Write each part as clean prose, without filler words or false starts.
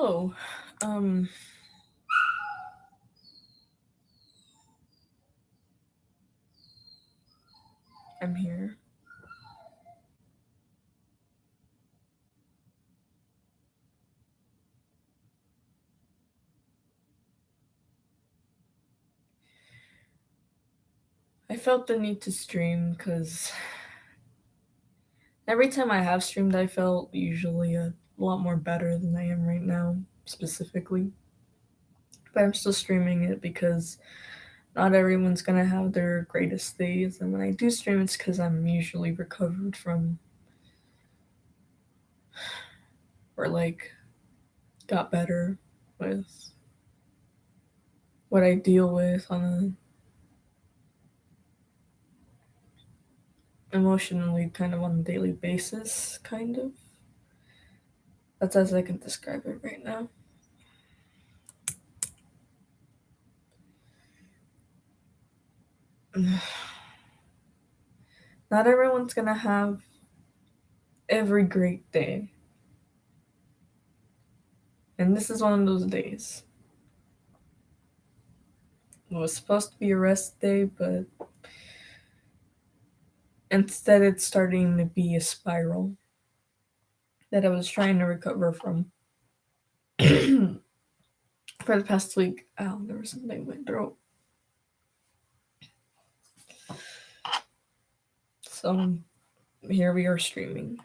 Hello. Um, I'm here. I felt the need to stream because every time I have streamed, I felt usually a lot more better than I am right now, specifically. But I'm still streaming it because not everyone's gonna have their greatest days, and when I do stream, it's because I'm usually recovered from or like got better with what I deal with on a emotionally kind of on a daily basis, kind of. That's as I can describe it right now. Not everyone's gonna have every great day. And this is one of those days. It was supposed to be a rest day, but instead it's starting to be a spiral that I was trying to recover from for the past week. Ow, there was something in my throat. So here we are streaming.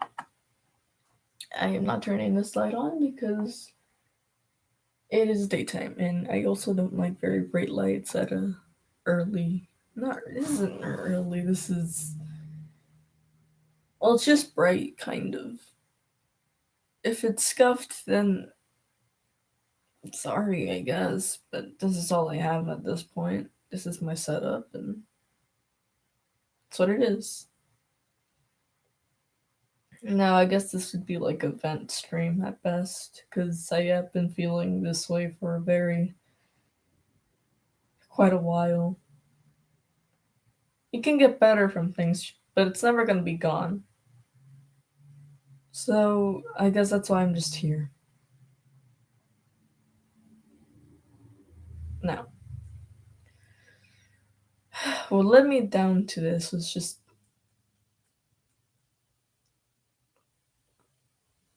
I am not turning this light on because it is daytime, and I also don't like very bright lights at a early. Not this isn't early. This is well, it's just bright, kind of. If it's scuffed, then sorry, I guess. But this is all I have at this point. This is my setup, and that's what it is. Now, I guess this would be like a vent stream at best, because I have been feeling this way for quite a while. You can get better from things, but it's never gonna be gone. So, I guess that's why I'm just here. Now, what led me down to this was just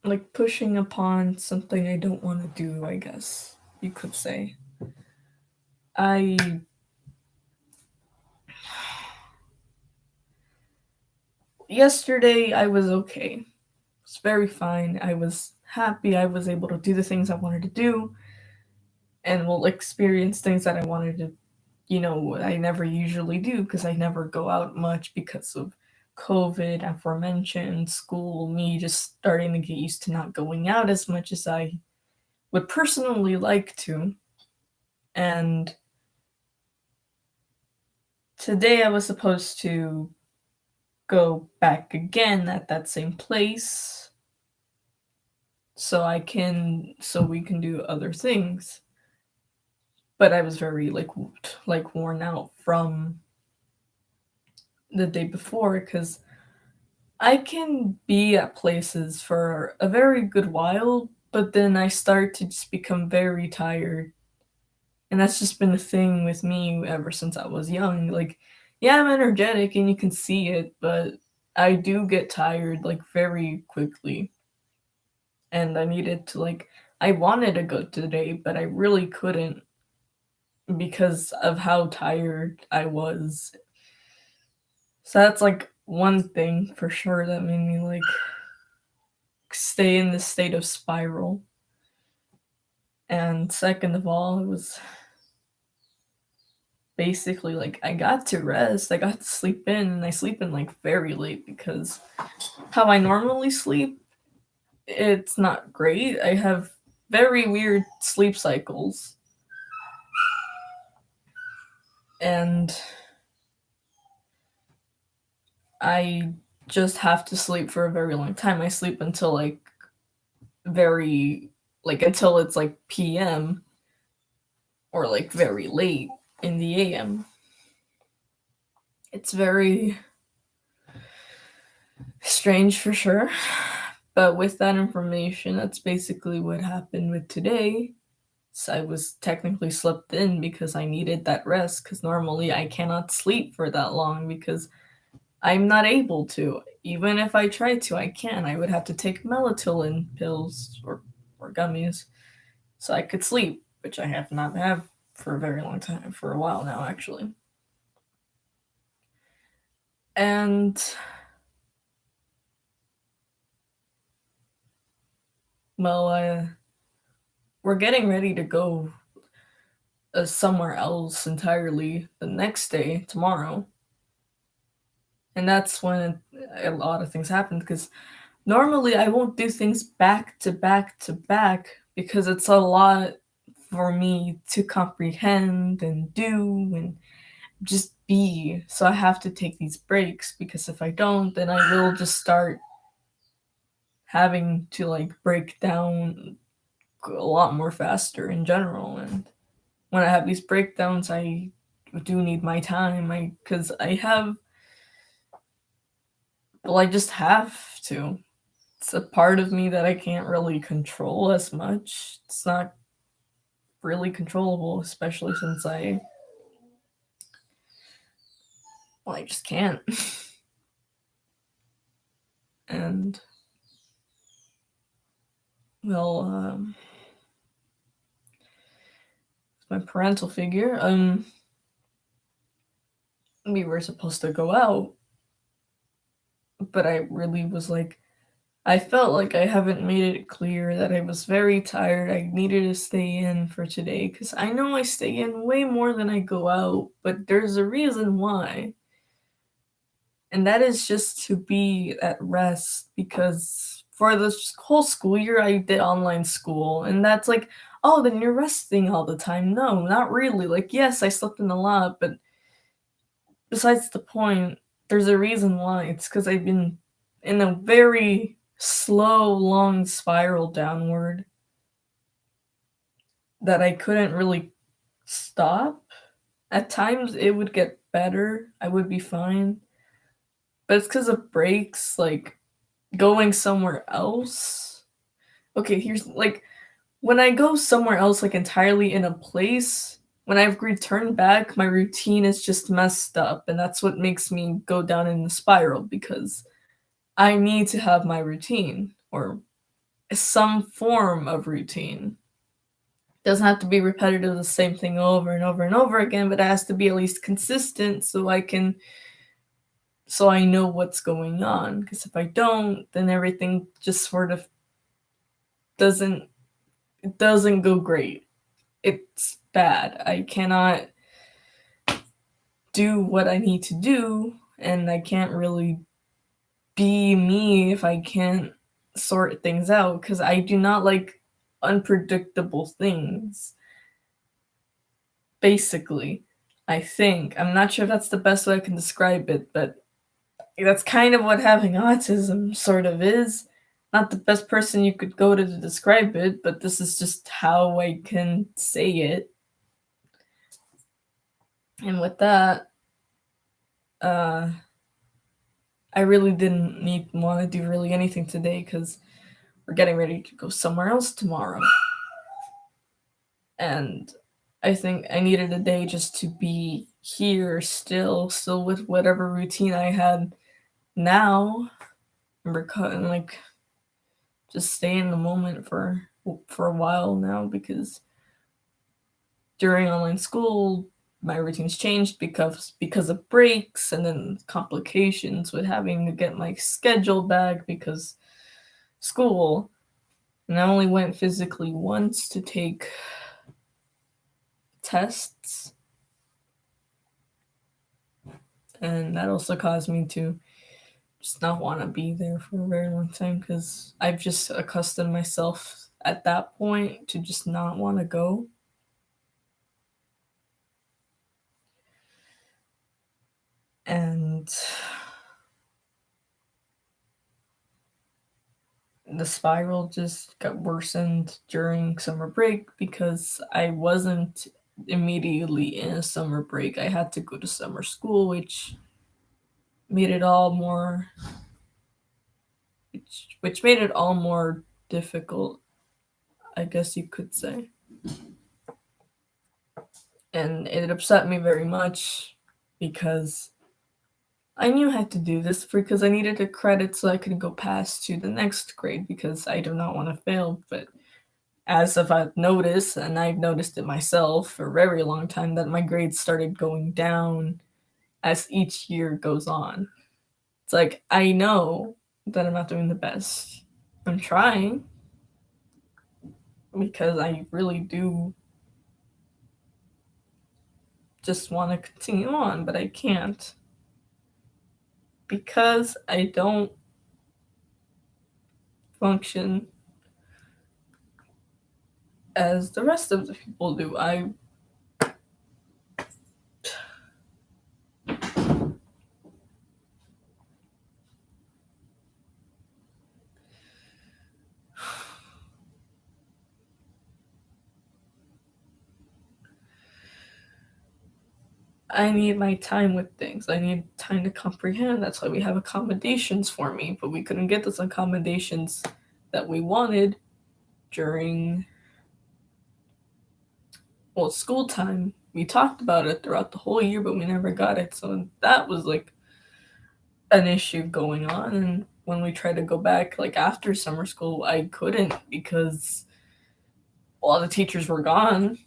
like pushing upon something I don't want to do, I guess you could say. I yesterday I was okay. It's very fine. I was happy I was able to do the things I wanted to do and will experience things that I wanted to, I never usually do because I never go out much because of COVID, aforementioned, school, me just starting to get used to not going out as much as I would personally like to. And today I was supposed to go back again at that same place so we can do other things. But I was very like worn out from the day before because I can be at places for a very good while, but then I start to just become very tired. And that's just been a thing with me ever since I was young. Like, yeah, I'm energetic and you can see it, but I do get tired like very quickly. And I needed to I wanted to go today, but I really couldn't because of how tired I was. So that's like one thing for sure that made me like stay in this state of spiral. And second of all, it was basically like I got to rest, I got to sleep in, and I sleep in like very late because how I normally sleep, it's not great. I have very weird sleep cycles. And I just have to sleep for a very long time. I sleep until very until it's like PM or like very late in the AM. It's very strange for sure, But with that information, that's basically what happened with today. So I was technically slept in because I needed that rest, because normally I cannot sleep for that long because I'm not able to. Even if I tried to, I can't. I would have to take melatonin pills or gummies so I could sleep, which I have not had for a very long time, for a while now, actually. And well, we're getting ready to go somewhere else entirely the next day, tomorrow. And that's when a lot of things happen because normally I won't do things back to back to back because it's a lot for me to comprehend and do and just be. So I have to take these breaks because if I don't, then I will just start having to like break down a lot more faster in general. And when I have these breakdowns, I do need my time. Because I have, well, I just have to. It's a part of me that I can't really control as much. It's not really controllable, especially since I just can't. And, well, my parental figure, we were supposed to go out, but I really was like, I felt like I haven't made it clear that I was very tired. I needed to stay in for today because I know I stay in way more than I go out, but there's a reason why. And that is just to be at rest because for this whole school year, I did online school. And that's like, oh, then you're resting all the time. No, not really. Like, yes, I slept in a lot, but besides the point, there's a reason why. It's because I've been in a very slow, long spiral downward that I couldn't really stop. At times, it would get better. I would be fine. But it's because of breaks, like going somewhere else. Okay, here's like when I go somewhere else, like entirely in a place, when I've returned back, my routine is just messed up. And that's what makes me go down in the spiral because I need to have my routine or some form of routine. Doesn't have to be repetitive, the same thing over and over and over again, but it has to be at least consistent so I know what's going on. Because if I don't, then everything just sort of doesn't it doesn't go great. It's bad. I cannot do what I need to do, and I can't really be me if I can't sort things out because I do not like unpredictable things. Basically, I think. I'm not sure if that's the best way I can describe it, but that's kind of what having autism sort of is. Not the best person you could go to describe it, but this is just how I can say it. And with that, uh, I really didn't want to do really anything today because we're getting ready to go somewhere else tomorrow. And I think I needed a day just to be here still with whatever routine I had now. And like just stay in the moment for a while now because during online school my routines changed because of breaks and then complications with having to get my schedule back because school. And I only went physically once to take tests, and that also caused me to just not want to be there for a very long time because I've just accustomed myself at that point to just not want to go. And the spiral just got worsened during summer break because I wasn't immediately in a summer break. I had to go to summer school, which made it all more which made it all more difficult, I guess you could say. And it upset me very much because I knew I had to do this because I needed a credit so I could go past to the next grade because I do not want to fail. But as if I've noticed, and I've noticed it myself for a very long time, that my grades started going down as each year goes on. It's like I know that I'm not doing the best. I'm trying because I really do just want to continue on, but I can't because I don't function as the rest of the people do. I need my time with things. I need time to comprehend. That's why we have accommodations for me, but we couldn't get those accommodations that we wanted during school time. We talked about it throughout the whole year, but we never got it. So that was like an issue going on. And when we tried to go back, like after summer school, I couldn't because all the teachers were gone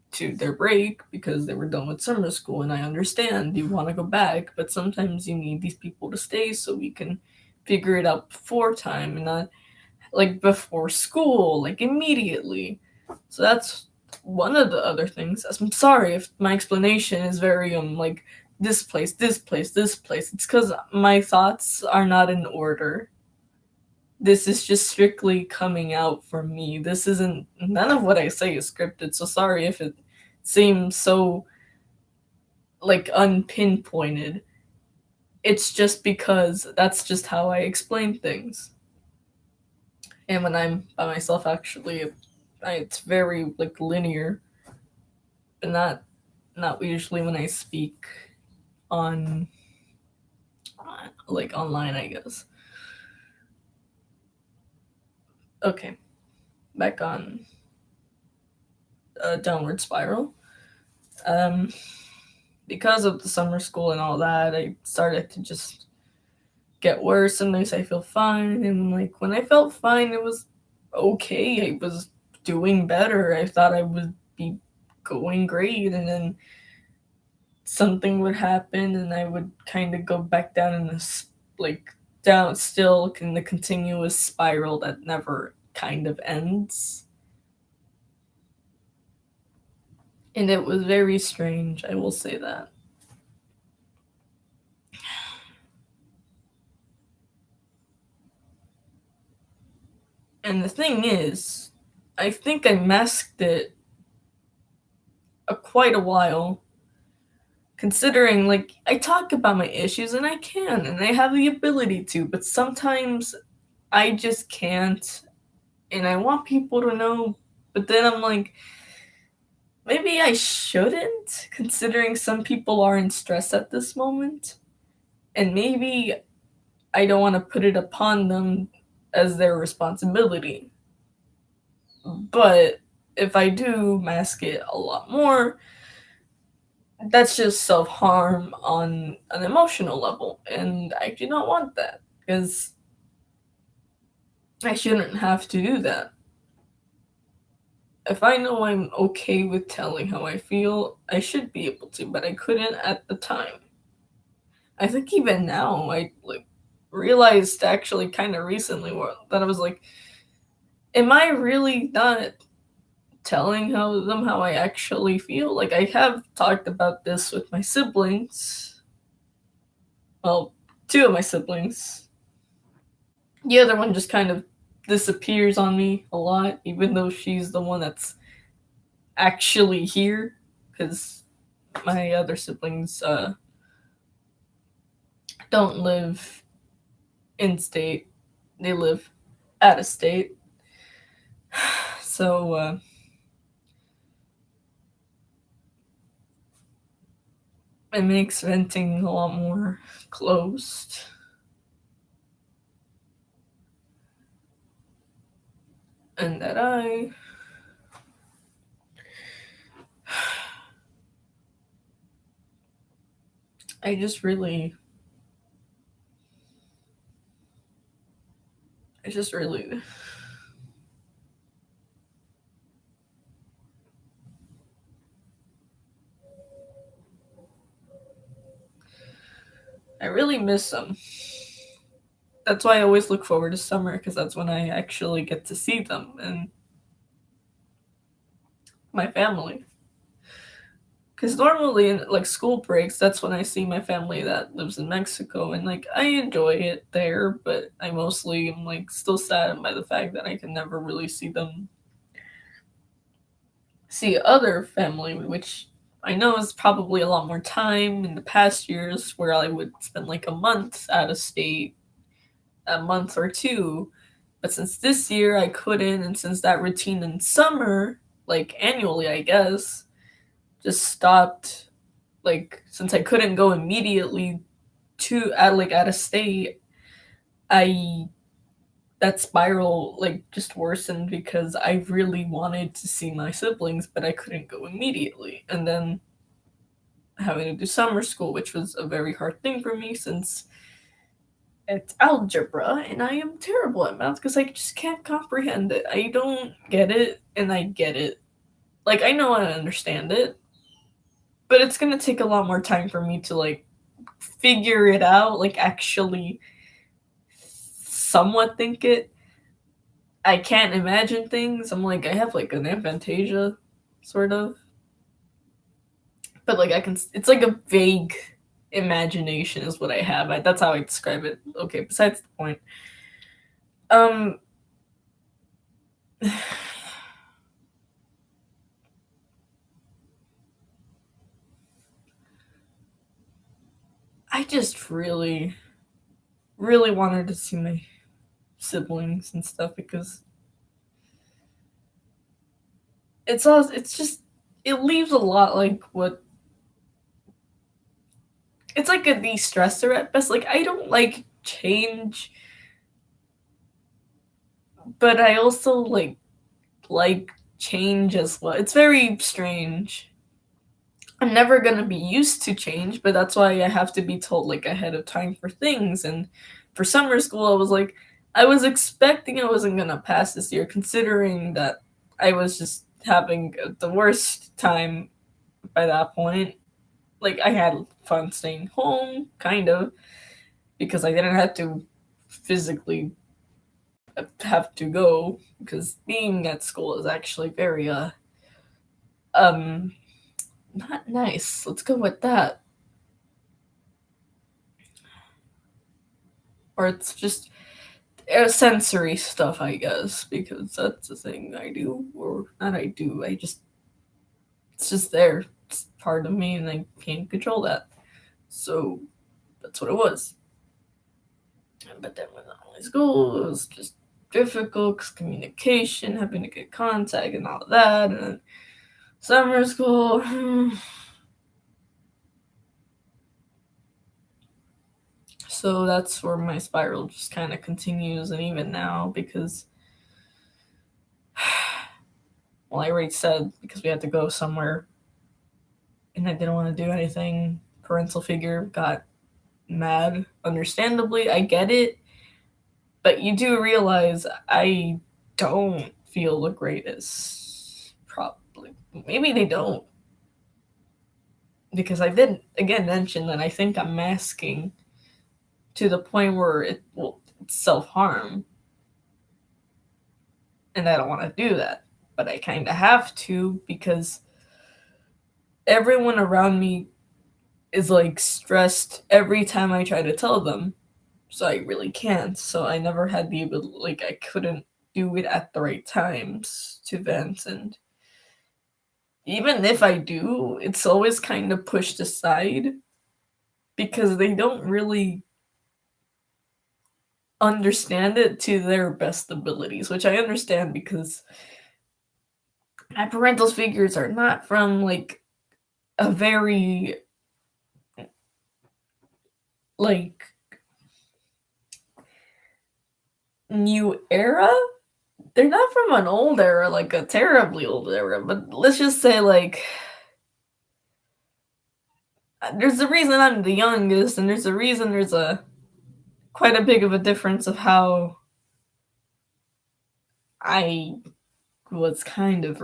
to their break because they were done with summer school. And I understand you want to go back, but sometimes you need these people to stay so we can figure it out before time and not like before school, like immediately. So that's one of the other things. I'm sorry if my explanation is very like this place, this place, this place. It's because my thoughts are not in order. This is just strictly coming out from me. This isn't, none of what I say is scripted. So sorry if it seems so like unpinpointed. It's just because that's just how I explain things. And when I'm by myself, actually, it's very like linear, but not usually when I speak on like online, I guess. Okay, back on Downward Spiral. Um, because of the summer school and all that, I started to just get worse. Sometimes I feel fine, and like when I felt fine, it was okay. I was doing better. I thought I would be going great, and then something would happen, and I would kind of go back down in this like down still in the continuous spiral that never kind of ends. And it was very strange, I will say that. And the thing is, I think I masked it quite a while, considering like I talk about my issues and I can, and I have the ability to, but sometimes I just can't, and I want people to know, but then I'm like, maybe I shouldn't, considering some people are in stress at this moment, and maybe I don't want to put it upon them as their responsibility. But if I do mask it a lot more, that's just self harm on an emotional level, and I do not want that because I shouldn't have to do that. If I know I'm okay with telling how I feel, I should be able to, but I couldn't at the time. I think even now, I like realized actually kind of recently that I was like, am I really not telling them how I actually feel? Like I have talked about this with my siblings. Well, two of my siblings. The other one just kind of disappears on me a lot, even though she's the one that's actually here. Because my other siblings don't live in state; they live out of state. So it makes venting a lot more closed. and that I just really I just really miss them. That's why I always look forward to summer, because that's when I actually get to see them and my family. Because normally in like school breaks, that's when I see my family that lives in Mexico, and like I enjoy it there, but I mostly am like still saddened by the fact that I can never really see other family, which I know is probably a lot more time in the past years where I would spend like a month out of state, a month or two. But since this year I couldn't, and since that routine in summer, like annually, I guess, just stopped, like since I couldn't go immediately to out of state, I that spiral like just worsened because I really wanted to see my siblings, but I couldn't go immediately. And then having to do summer school, which was a very hard thing for me since it's algebra and I am terrible at math because I just can't comprehend it. I don't get it and I get it. Like I know I understand it, but it's gonna take a lot more time for me to like figure it out, like actually somewhat think it. I can't imagine things. I'm like I have like an aphantasia, sort of, but like I can. It's like a vague imagination is what I have. That's how I describe it. Okay, besides the point. Um, I just really, really wanted to see my siblings and stuff because it's just it leaves a lot like what it's like a de-stressor at best. Like I don't like change, but I also like change as well. It's very strange. I'm never gonna be used to change, but that's why I have to be told like ahead of time for things. And for summer school, I was like, I was expecting I wasn't gonna pass this year, considering that I was just having the worst time by that point. Like I had fun staying home, kind of, because I didn't have to physically have to go because being at school is actually very um not nice. Let's go with that. Or it's just sensory stuff, I guess, because that's the thing I do, or not I do. I just it's just there. It's part of me, and I can't control that. So that's what it was. But then with online school, it was just difficult because communication, having to get contact, and all of that. And then summer school. So that's where my spiral just kind of continues, and even now, because, well, I already said because we had to go somewhere and I didn't want to do anything. Parental figure got mad. Understandably, I get it, but you do realize I don't feel the greatest. Probably. Maybe they don't. Because I did, again, mention that I think I'm masking to the point where it's self harm. And I don't want to do that. But I kind of have to because everyone around me is like stressed every time I try to tell them. So I really can't. So I never had the ability, like, I couldn't do it at the right times to vent. And even if I do, it's always kind of pushed aside because they don't really understand it to their best abilities, which I understand because my parental figures are not from like a very like new era. they're not from an old era, like a terribly old era, but let's just say like there's a reason I'm the youngest, and there's a reason there's a quite a big of a difference of how I was kind of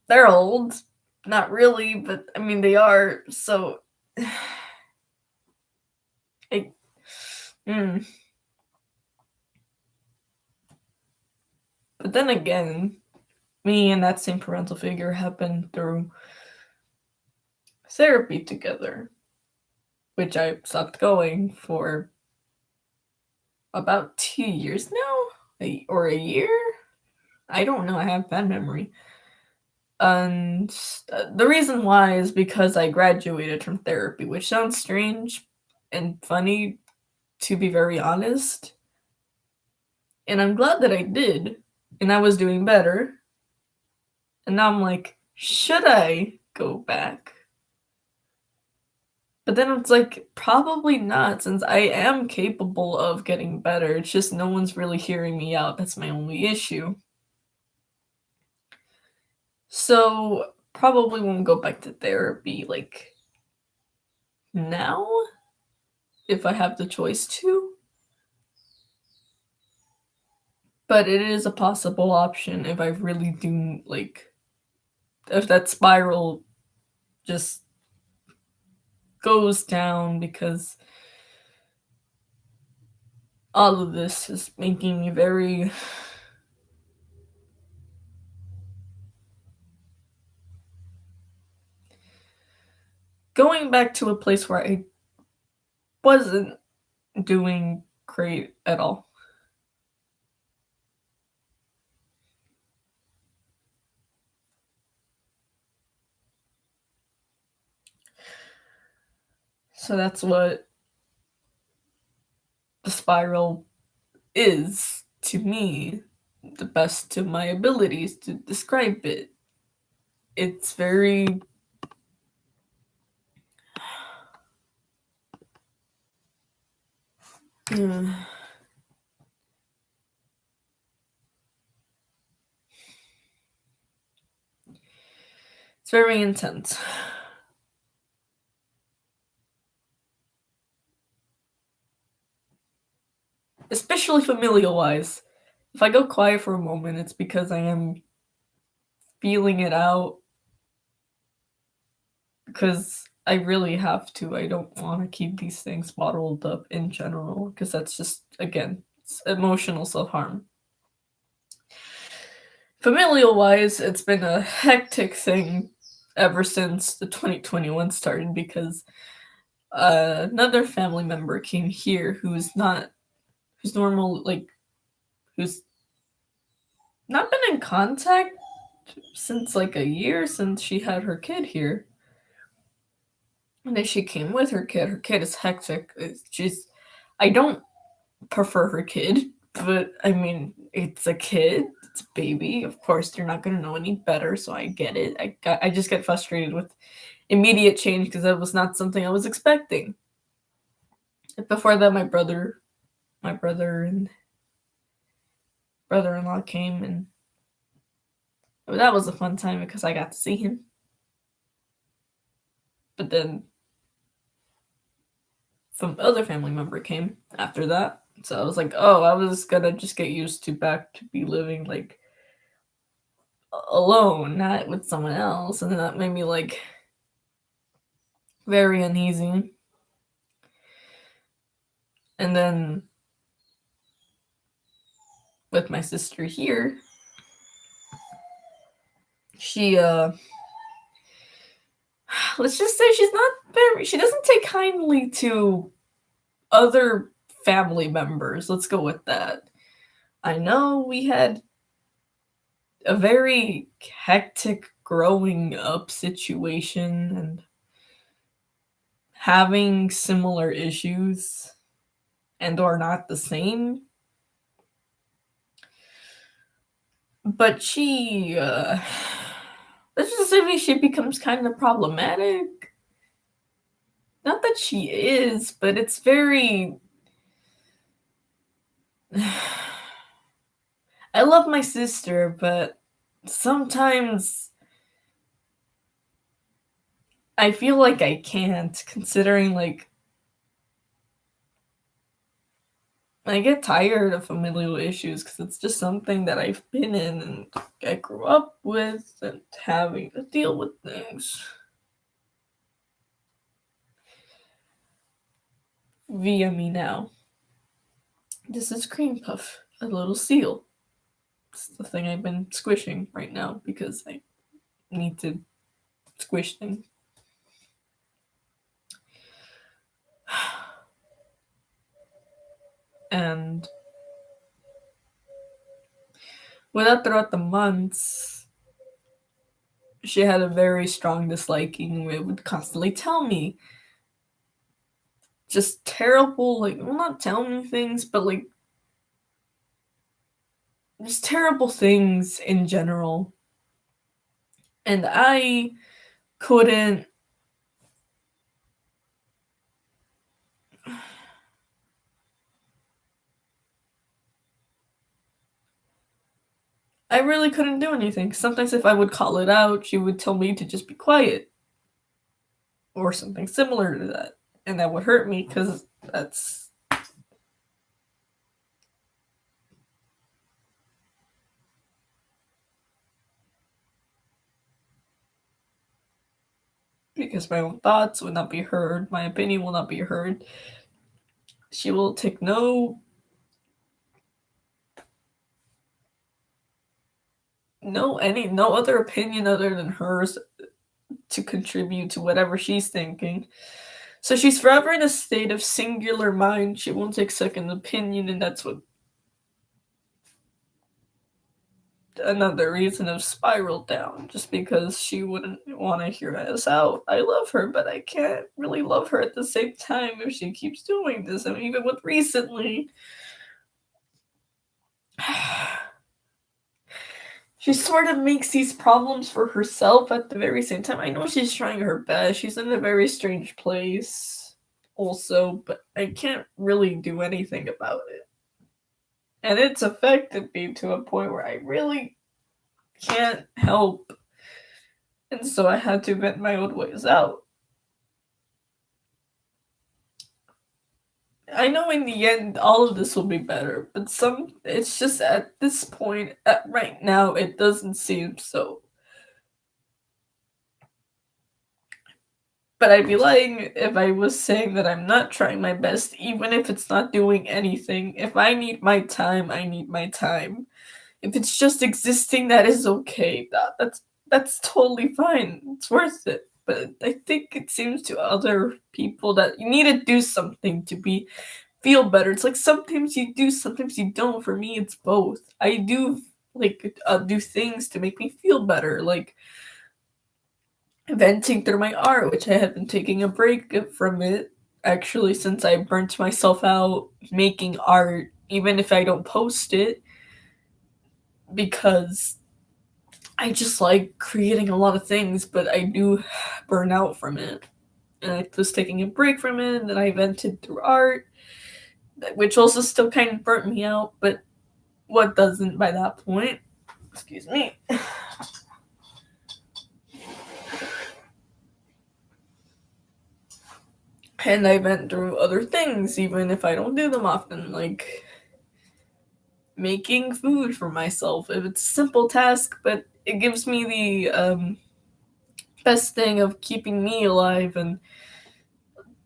they're old, not really, but I mean they are. So, I, mm. But then again, me and that same parental figure have been through therapy together, which I stopped going for about 2 years now, or a year. I don't know. I have bad memory. And the reason why is because I graduated from therapy, which sounds strange and funny, to be very honest. And I'm glad that I did, and I was doing better. And now I'm like, should I go back? But then it's like, probably not, since I am capable of getting better. It's just no one's really hearing me out. That's my only issue. So, probably won't go back to therapy, like, now, if I have the choice to. But it is a possible option if I really do, like, if that spiral just goes down, because all of this is making me very going back to a place where I wasn't doing great at all. So that's what the spiral is to me, the best to my abilities to describe it. It's very it's very intense. Especially familial wise. If I go quiet for a moment, it's because I am feeling it out, because I really have to. I don't want to keep these things bottled up in general, because that's just, again, it's emotional self harm. Familial wise, it's been a hectic thing ever since the 2021 started, because another family member came here who's normal, like, who's not been in contact since like a year since she had her kid here. And then she came with her kid. Her kid is hectic. I don't prefer her kid, but I mean, it's a kid, it's a baby. Of course, they're not going to know any better, so I get it. I just get frustrated with immediate change because that was not something I was expecting. Before that, my brother and brother-in-law came, and that was a fun time because I got to see him. But then some other family member came after that. So I was like, oh, I was gonna just get used to back to be living like alone, not with someone else. And that made me like very uneasy. And then with my sister here, she let's just say she doesn't take kindly to other family members. Let's go with that. I know we had a very hectic growing up situation and having similar issues and or not the same. But she let's just say she becomes kind of problematic. Not that she is, but it's very I love my sister, but sometimes I feel like I can't, considering, like, I get tired of familial issues because it's just something that I've been in and I grew up with and having to deal with things via me now. This is Cream Puff, a little seal. It's the thing I've been squishing right now because I need to squish things. And throughout the months, she had a very strong disliking. It would constantly tell me just terrible, like, well, not tell me things, but like just terrible things in general. And I couldn't. I really couldn't do anything. Sometimes, if I would call it out, she would tell me to just be quiet or something similar to that. And that would hurt me because that's. Because my own thoughts would not be heard, my opinion will not be heard. She will take no other opinion other than hers to contribute to whatever she's thinking. So she's forever in a state of singular mind. She won't take second opinion, and that's what another reason I've spiraled down, just because she wouldn't want to hear us out. I love her, but I can't really love her at the same time if she keeps doing this. I mean, even with recently, she sort of makes these problems for herself at the very same time. I know she's trying her best. She's in a very strange place also, but I can't really do anything about it. And it's affected me to a point where I really can't help. And so I had to vent my own ways out. I know in the end all of this will be better, but it's just at this point, right now, it doesn't seem so. But I'd be lying if I was saying that I'm not trying my best, even if it's not doing anything. If I need my time, I need my time. If it's just existing, that is okay. That's totally fine. It's worth it. But I think it seems to other people that you need to do something to feel better. It's like sometimes you do, sometimes you don't. For me, it's both. I do do things to make me feel better, like venting through my art, which I have been taking a break from it actually since I burnt myself out making art, even if I don't post it, because I just like creating a lot of things, but I do burn out from it. And I was taking a break from it, and then I vented through art, which also still kind of burnt me out, but what doesn't by that point? Excuse me. And I went through other things, even if I don't do them often, like making food for myself. If it's a simple task, but it gives me the best thing of keeping me alive and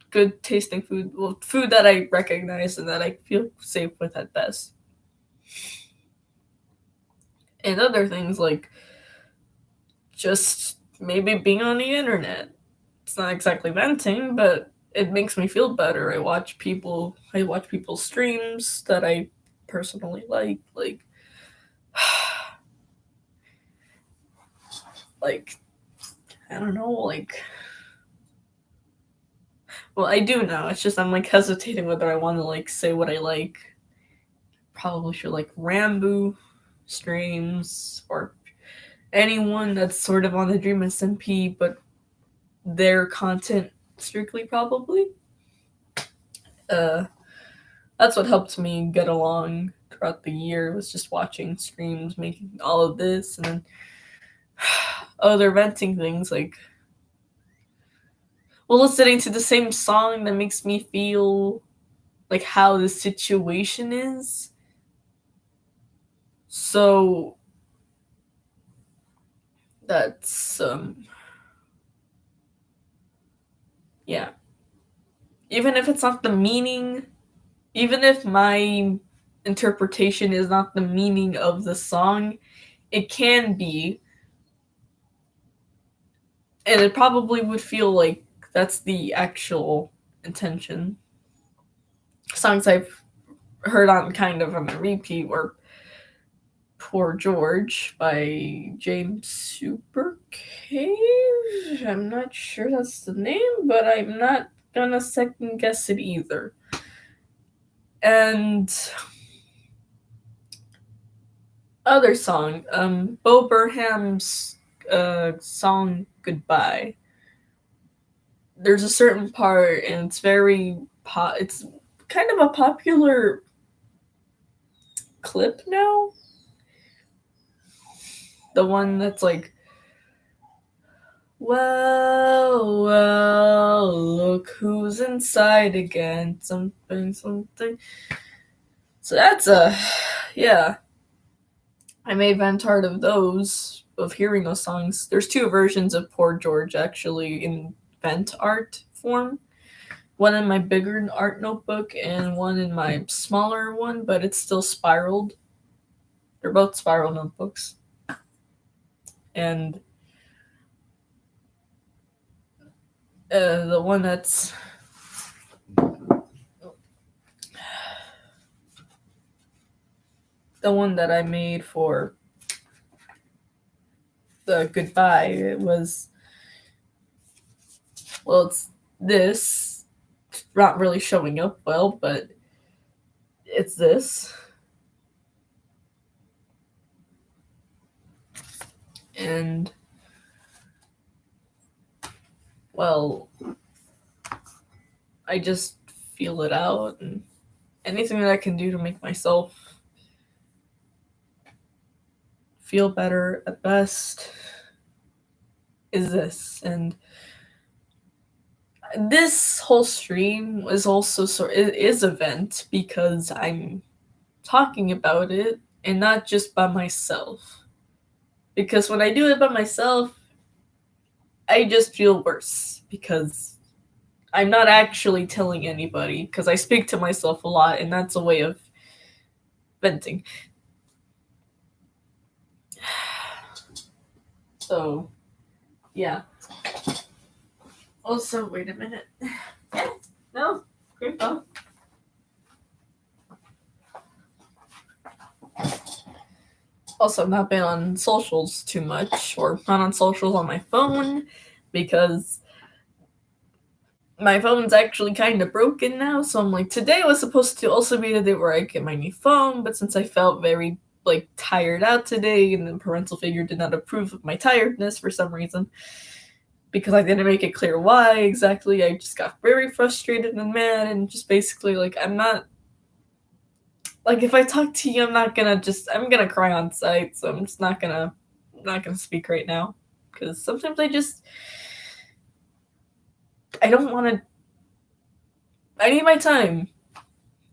good tasting food. Well, food that I recognize and that I feel safe with at best. And other things like just maybe being on the internet. It's not exactly venting, but it makes me feel better. I watch people's streams that I personally like like I don't know, like, well, I do know. It's just I'm like hesitating whether I want to like say what I like. Probably should like Rambo streams or anyone that's sort of on the Dream SMP, but their content strictly probably. Uh, That's what helped me get along throughout the year, was just watching streams, making all of this, and then they're venting things like, well, listening to the same song that makes me feel like how the situation is. So that's yeah. Even if it's not the meaning, even if my interpretation is not the meaning of the song, it can be, and it probably would feel like that's the actual intention. Songs I've heard on kind of on a repeat were Poor George by James Supercave. I'm not sure that's the name, but I'm not gonna second guess it either. And other song, Bo Burnham's song Goodbye. There's a certain part, and it's very it's kind of a popular clip now. The one that's like, well, well, look who's inside again. Something, something. So that's yeah. I made Vantard of those, of hearing those songs. There's two versions of Poor George actually in Vent art form. One in my bigger art notebook and one in my smaller one, but it's still spiraled. They're both spiral notebooks. And the one that's the one that I made for the Goodbye, it was, well, it's this. It's not really showing up well, but it's this. And, well, I just feel it out, and anything that I can do to make myself feel better at best is this. And this whole stream is also is a vent because I'm talking about it and not just by myself. Because when I do it by myself, I just feel worse because I'm not actually telling anybody, because I speak to myself a lot, and that's a way of venting. So, yeah. Also, wait a minute. Yeah, no, great phone. Also, I've not been on socials too much, or not on socials on my phone, because my phone's actually kind of broken now. So I'm like, today was supposed to also be the day where I get my new phone, but since I felt very like tired out today, and the parental figure did not approve of my tiredness for some reason, because I didn't make it clear why exactly, I just got very frustrated and mad, and just basically like, I'm not, like, if I talk to you, I'm gonna cry on site, so I'm just not gonna speak right now, because sometimes I don't want to. I need my time.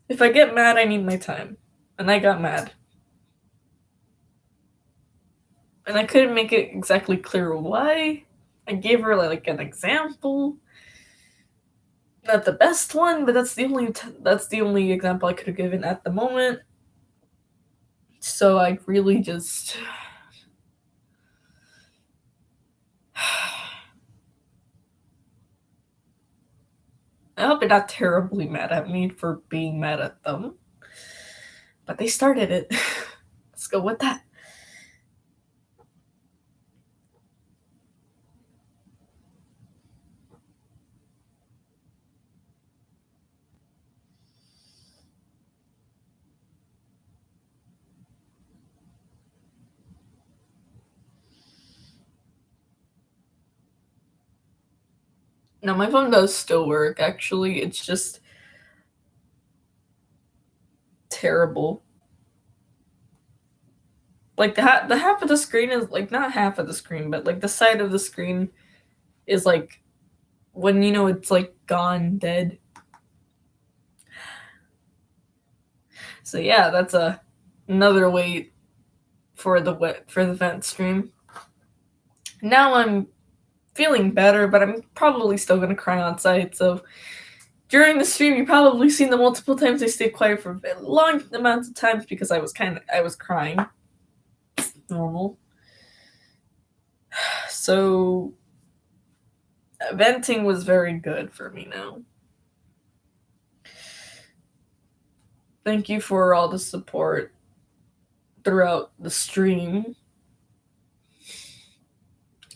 If I get mad, I need my time, and I got mad, and I couldn't make it exactly clear why. I gave her like an example, not the best one, but that's the only example I could have given at the moment. So I really just I hope they're not terribly mad at me for being mad at them. But they started it. Let's go with that. No, my phone does still work, actually. It's just terrible. Like the half of the screen is like not half of the screen, but like the side of the screen is like when it's like gone dead. So yeah, that's another way for the vent stream. Now I'm feeling better, but I'm probably still gonna cry on site. So during the stream, you probably seen the multiple times I stayed quiet for long amounts of times because I was crying. It's normal. So venting was very good for me now. Thank you for all the support throughout the stream.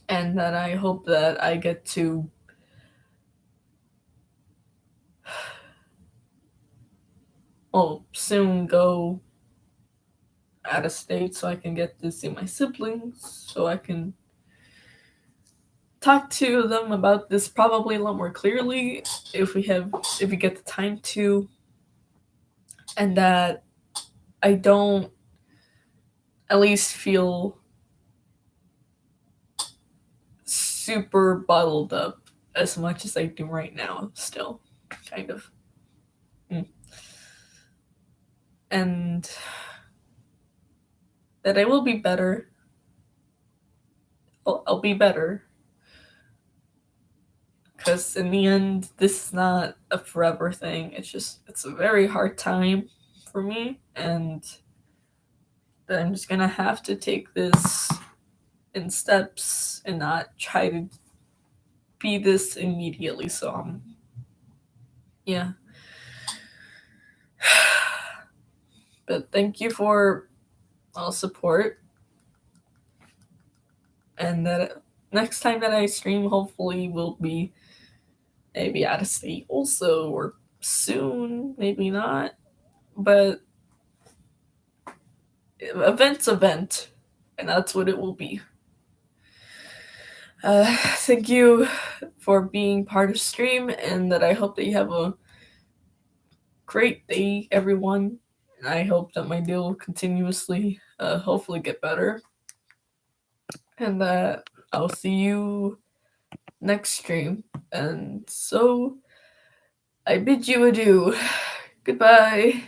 And that I hope that I get to soon go out of state so I can get to see my siblings, so I can talk to them about this probably a lot more clearly if we get the time to, and that I don't at least feel super bottled up as much as I do right now still, kind of. And that I will be better. I'll be better. Because in the end, this is not a forever thing. It's a very hard time for me. And that I'm just going to have to take this in steps and not try to be this immediately. So, yeah. But thank you for all support. And that next time that I stream, hopefully will be maybe out of state also, or soon, maybe not. But event's event, and that's what it will be. Thank you for being part of stream, and that I hope that you have a great day, everyone. And I hope that my deal will continuously, hopefully get better. And that I'll see you next stream. And so I bid you adieu. Goodbye.